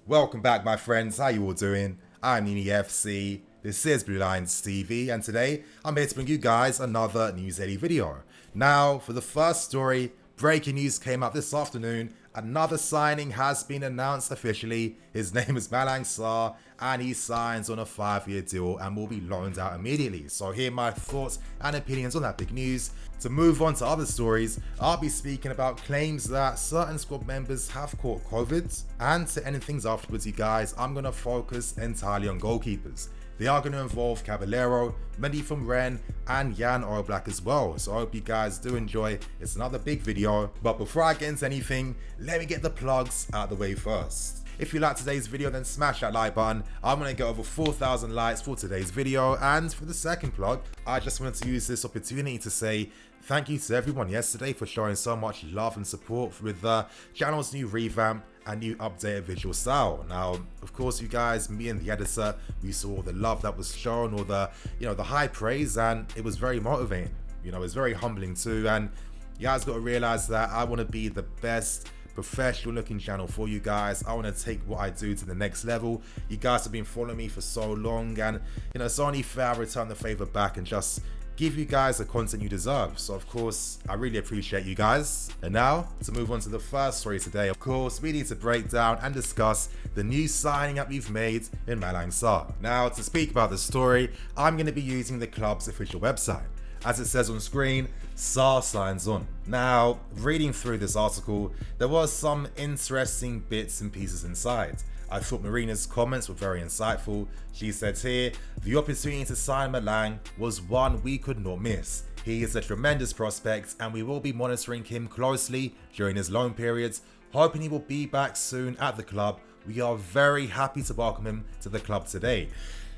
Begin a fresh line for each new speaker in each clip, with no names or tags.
Welcome back, my friends. How you all doing? I'm NiniFC. This is Blue Lions TV, and today I'm here to bring you guys another News Daily video. Now, for the first story, breaking news came out this afternoon. Another signing has been announced officially. His name is Malang Sarr, and he signs on a 5-year deal and will be loaned out immediately. So here are my thoughts and opinions on that big news. To move on to other stories, I'll be speaking about claims that certain squad members have caught COVID. And to end things afterwards, you guys, I'm going to focus entirely on goalkeepers. They are going to involve Caballero, Mendy from Rennes, and oblak as well. So I hope you guys do enjoy. It's another big video. But before I get into anything, let me get the plugs out of the way first. If you like today's video, then smash that like button. I'm going to get over 4,000 likes for today's video. And for the second plug, I just wanted to use this opportunity to say thank you to everyone yesterday for showing so much love and support with the channel's new revamp and new updated visual style. Now, of course, you guys, me and the editor, we saw the love that was shown, or the high praise, and it was very motivating. It was very humbling too. And you guys got to realize that I want to be the best professional looking channel for you guys. I want to take what I do to the next level. You guys have been following me for so long, and it's only fair I return the favor back and just give you guys the content you deserve. So of course, I really appreciate you guys. And now, to move on to the first story today, of course, we need to break down and discuss the new signing that we've made in Malang Sarr. Now, to speak about the story, I'm going to be using the club's official website. As it says on screen, Sarr signs on. Now, reading through this article, there was some interesting bits and pieces inside. I thought Marina's comments were very insightful. She said here, the opportunity to sign Malang was one we could not miss. He is a tremendous prospect and we will be monitoring him closely during his loan periods, hoping he will be back soon at the club. We are very happy to welcome him to the club today.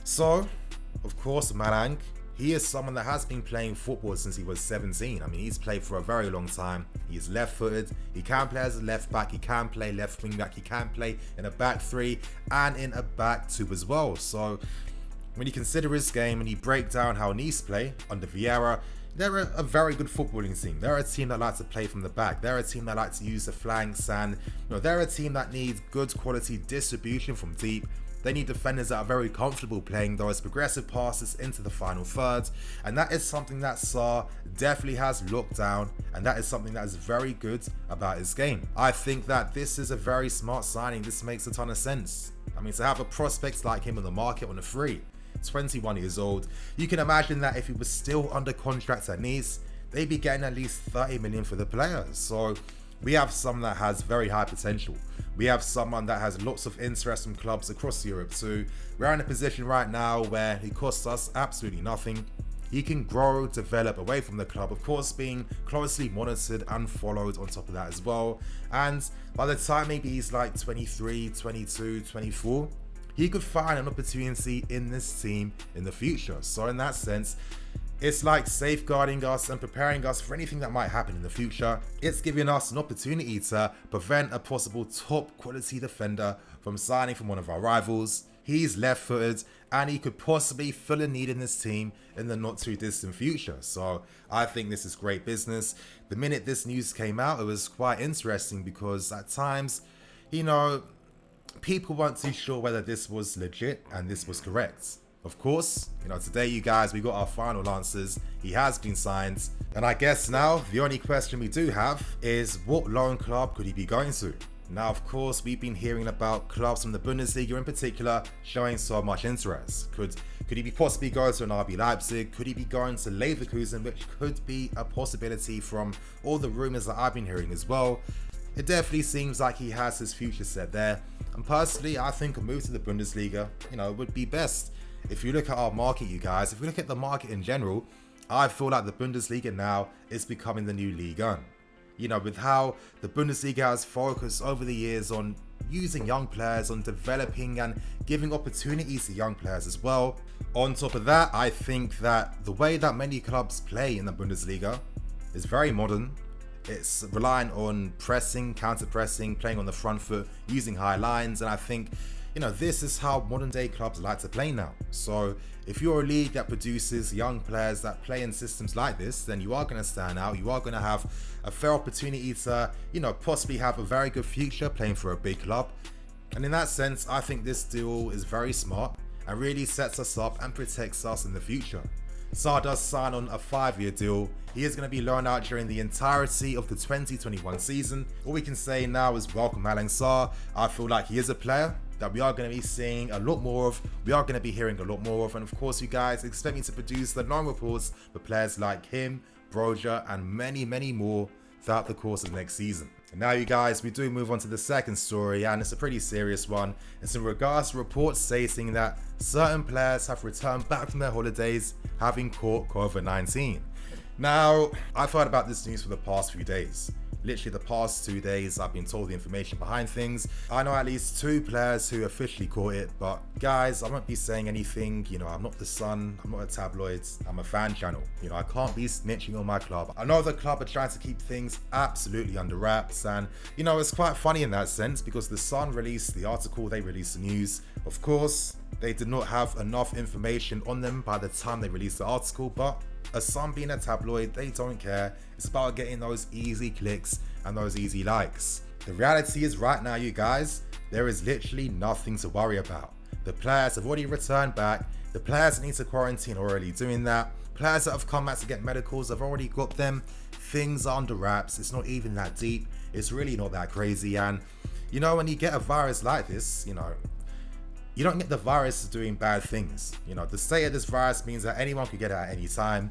So, of course, Malang, he is someone that has been playing football since he was 17. I mean, he's played for a very long time. He's left-footed. He can play as a left back. He can play left wing back. He can play in a back three and in a back two as well. So when you consider his game and you break down how Nice play under Vieira, they're a very good footballing team. They're a team that likes to play from the back. They're a team that likes to use the flanks, and they're a team that needs good quality distribution from deep. They need defenders that are very comfortable playing those progressive passes into the final third, and that is something that Sarr definitely has locked down, and that is something that is very good about his game. I think that this is a very smart signing. This makes a ton of sense. I mean, to have a prospect like him on the market on a free, 21 years old, you can imagine that if he was still under contract at Nice, they'd be getting at least 30 million for the players. So we have someone that has very high potential. We have someone that has lots of interest from clubs across Europe too. We're in a position right now where he costs us absolutely nothing. He can grow, develop away from the club, of course being closely monitored and followed on top of that as well. And by the time maybe he's like 23, 22, 24, he could find an opportunity in this team in the future. So in that sense, it's like safeguarding us and preparing us for anything that might happen in the future. It's giving us an opportunity to prevent a possible top quality defender from signing from one of our rivals. He's left-footed and he could possibly fill a need in this team in the not too distant future. So I think this is great business. The minute this news came out, it was quite interesting because at times, people weren't too sure whether this was legit and this was correct. Of course, today you guys, we got our final answers. He has been signed. And I guess now the only question we do have is what loan club could he be going to? Now, of course, we've been hearing about clubs from the Bundesliga in particular showing so much interest. Could he be possibly going to an RB Leipzig? Could he be going to Leverkusen, which could be a possibility from all the rumors that I've been hearing as well? It definitely seems like he has his future set there. And personally, I think a move to the Bundesliga, would be best. If you look at our market, you guys, if we look at the market in general, I feel like the Bundesliga now is becoming the new Ligue 1. With how the Bundesliga has focused over the years on using young players, on developing and giving opportunities to young players as well. On top of that, I think that the way that many clubs play in the Bundesliga is very modern. It's relying on pressing, counter-pressing, playing on the front foot, using high lines, and I think this is how modern day clubs like to play now. So if you're a league that produces young players that play in systems like this, then you are going to stand out. You are going to have a fair opportunity to, possibly have a very good future playing for a big club. And in that sense, I think this deal is very smart and really sets us up and protects us in the future. Sarr does sign on a 5-year deal. He is going to be loaned out during the entirety of the 2021 season. All we can say now is welcome Malang Sarr. I feel like he is a player that we are going to be seeing a lot more of, we are going to be hearing a lot more of, and of course you guys expect me to produce the non reports for players like him, Broja, and many more throughout the course of next season. And now you guys, we do move on to the second story, and it's a pretty serious one. It's in regards to reports stating that certain players have returned back from their holidays having caught COVID-19. Now, I've heard about this news for the past few days. Literally the past 2 days, I've been told the information behind things. I know at least 2 players who officially caught it, but guys, I won't be saying anything. You know, I'm not the Sun, I'm not a tabloid, I'm a fan channel. You know, I can't be snitching on my club. I know the club are trying to keep things absolutely under wraps, and you know, it's quite funny in that sense because the Sun released the article, they released the news. Of course, they did not have enough information on them by the time they released the article, but as Sun being a tabloid, they don't care. It's about getting those easy clicks and those easy likes. The reality is right now, you guys, there is literally nothing to worry about. The players have already returned back. The players that need to quarantine are already doing that. Players that have come back to get medicals have already got them. Things are under wraps. It's not even that deep. It's really not that crazy. And you know, when you get a virus like this, you know, you don't get the virus doing bad things. You know, the state of this virus means that anyone could get it at any time.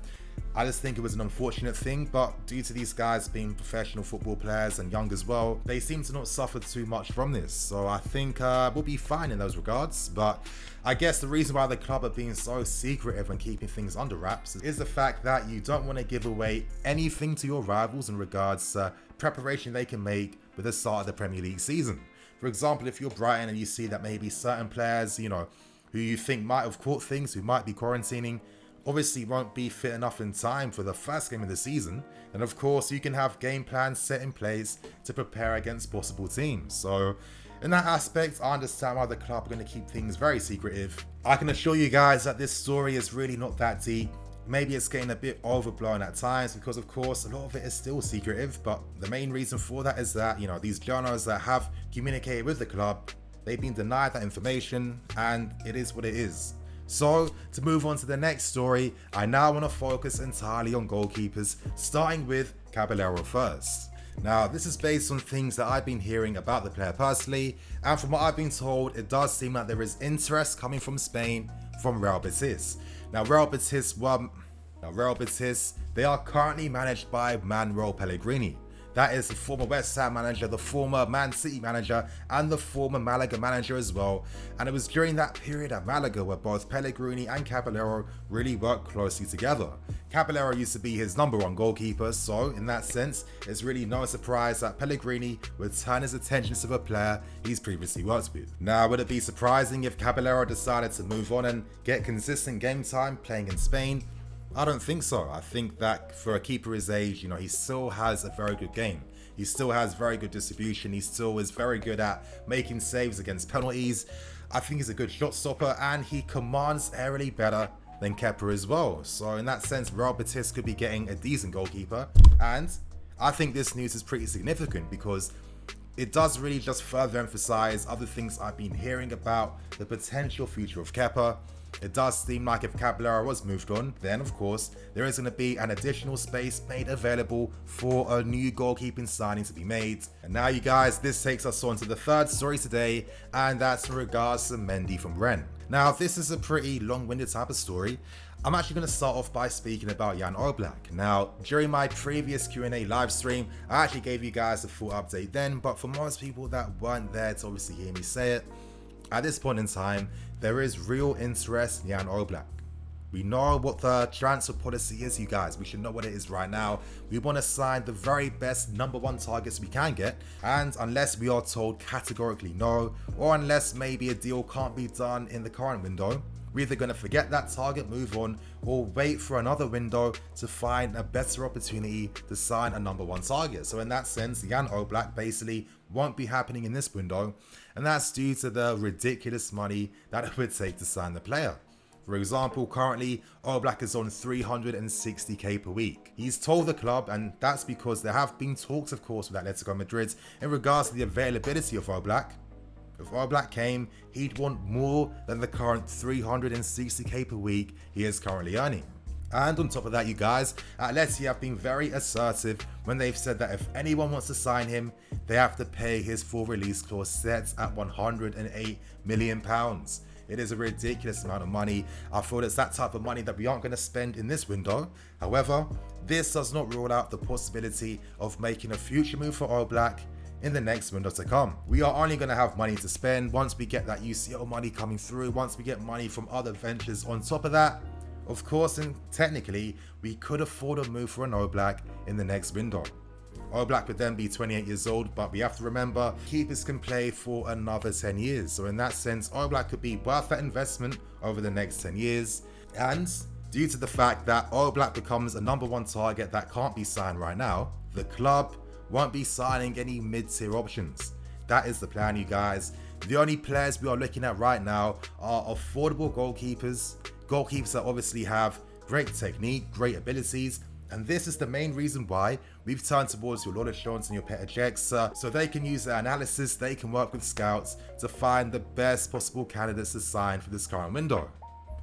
I just think it was an unfortunate thing, but due to these guys being professional football players and young as well, they seem to not suffer too much from this. So I think we'll be fine in those regards. But I guess the reason why the club are being so secretive and keeping things under wraps is the fact that you don't want to give away anything to your rivals in regards to preparation they can make with the start of the Premier League season. For example, if you're Brighton and you see that maybe certain players, you know, who you think might have caught things, who might be quarantining, obviously won't be fit enough in time for the first game of the season, then of course you can have game plans set in place to prepare against possible teams. So in that aspect, I understand why the club are going to keep things very secretive. I can assure you guys that this story is really not that deep. Maybe it's getting a bit overblown at times because of course a lot of it is still secretive, but the main reason for that is that, you know, these journalists that have communicated with the club, they've been denied that information, and it is what it is. So to move on to the next story, I now want to focus entirely on goalkeepers, starting with Caballero first. Now, this is based on things that I've been hearing about the player personally, and from what I've been told, it does seem like there is interest coming from Spain from Real Betis. Now, Real Betis, they are currently managed by Manuel Pellegrini. That is the former West Ham manager, the former Man City manager, and the former Malaga manager as well. And it was during that period at Malaga where both Pellegrini and Caballero really worked closely together. Caballero used to be his #1 goalkeeper, so in that sense, it's really no surprise that Pellegrini would turn his attention to the player he's previously worked with. Now, would it be surprising if Caballero decided to move on and get consistent game time playing in Spain? I don't think so. I think that for a keeper his age, you know, he still has a very good game. He still has very good distribution. He still is very good at making saves against penalties. I think he's a good shot stopper, and he commands aerially better than Kepa as well. So in that sense, Real Betis could be getting a decent goalkeeper. And I think this news is pretty significant because it does really just further emphasize other things I've been hearing about the potential future of Kepa. It does seem like if Caballero was moved on, then of course there is going to be an additional space made available for a new goalkeeping signing to be made. And now you guys, this takes us on to the third story today, and that's in regards to Mendy from Rennes. Now, this is a pretty long-winded type of story. I'm actually going to start off by speaking about Jan Oblak. Now, during my previous Q&A live stream, I actually gave you guys a full update then, but for most people that weren't there to obviously hear me say it, at this point in time, there is real interest in Jan Oblak. We know what the transfer policy is, you guys. We should know what it is right now. We want to sign the very best #1 targets we can get, and unless we are told categorically no, or unless maybe a deal can't be done in the current window, we're either going to forget that target, move on, or wait for another window to find a better opportunity to sign a #1 target. So in that sense, Jan Oblak basically won't be happening in this window, and that's due to the ridiculous money that it would take to sign the player. For example, currently Oblak is on 360k per week. He's told the club, and that's because there have been talks of course with Atletico Madrid in regards to the availability of Oblak. If Oblak came, he'd want more than the current 360k per week he is currently earning. And on top of that, you guys, Atleti have been very assertive when they've said that if anyone wants to sign him, they have to pay his full release clause set at £108 million. It is a ridiculous amount of money. I feel it's that type of money that we aren't going to spend in this window. However, this does not rule out the possibility of making a future move for Oblak in the next window to come. We are only going to have money to spend once we get that UCL money coming through, once we get money from other ventures on top of that. Of course, and technically, we could afford a move for an Oblak in the next window. Oblak would then be 28 years old, but we have to remember, keepers can play for another 10 years. So in that sense, Oblak could be worth that investment over the next 10 years. And due to the fact that Oblak becomes a #1 target that can't be signed right now, the club won't be signing any mid-tier options. That is the plan, you guys. The only players we are looking at right now are affordable goalkeepers that obviously have great technique, great abilities, and this is the main reason why we've turned towards your Lolachons and your Petr Cechs, so they can use their analysis, they can work with scouts to find the best possible candidates to sign for this current window.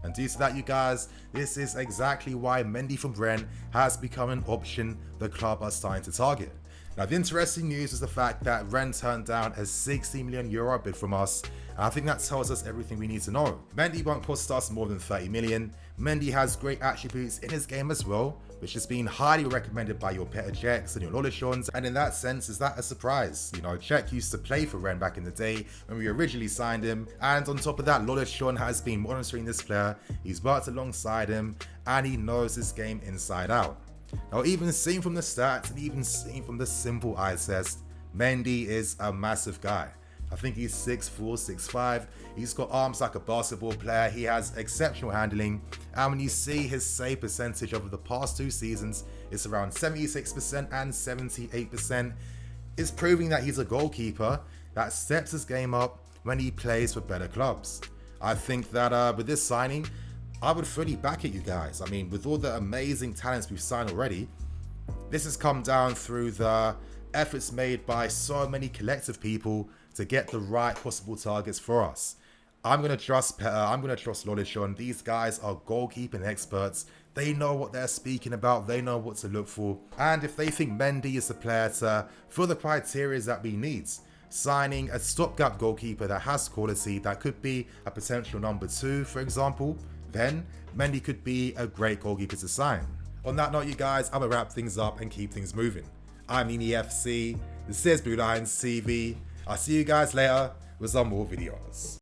And due to that, you guys, this is exactly why Mendy from Brent has become an option the club are starting to target. Now, the interesting news is the fact that Rennes turned down a €60 million bid from us, and I think that tells us everything we need to know. Mendy won't cost us more than 30 million. Mendy has great attributes in his game as well, which has been highly recommended by your Petr Cechs and your Lolachons, and in that sense, is that a surprise? You know, Cech used to play for Rennes back in the day when we originally signed him, and on top of that, Lolachon has been monitoring this player, he's worked alongside him, and he knows his game inside out. Now, even seen from the stats and even seen from the simple eye test, Mendy is a massive guy. I think he's 6'4", 6'5". He's got arms like a basketball player. He has exceptional handling. And when you see his save percentage over the past 2 seasons, it's around 76% and 78%. It's proving that he's a goalkeeper that steps his game up when he plays for better clubs. I think that with this signing, I would fully back it, you guys. I mean, with all the amazing talents we've signed already, this has come down through the efforts made by so many collective people to get the right possible targets for us. I'm going to trust Petr, I'm going to trust Lolachon. These guys are goalkeeping experts. They know what they're speaking about. They know what to look for. And if they think Mendy is the player to fill the criteria that we need, signing a stopgap goalkeeper that has quality, that could be a potential #2, for example, then Mendy could be a great goalkeeper to sign. On that note, you guys, I'm going to wrap things up and keep things moving. I'm EFC, this is Blue Lions TV. I'll see you guys later with some more videos.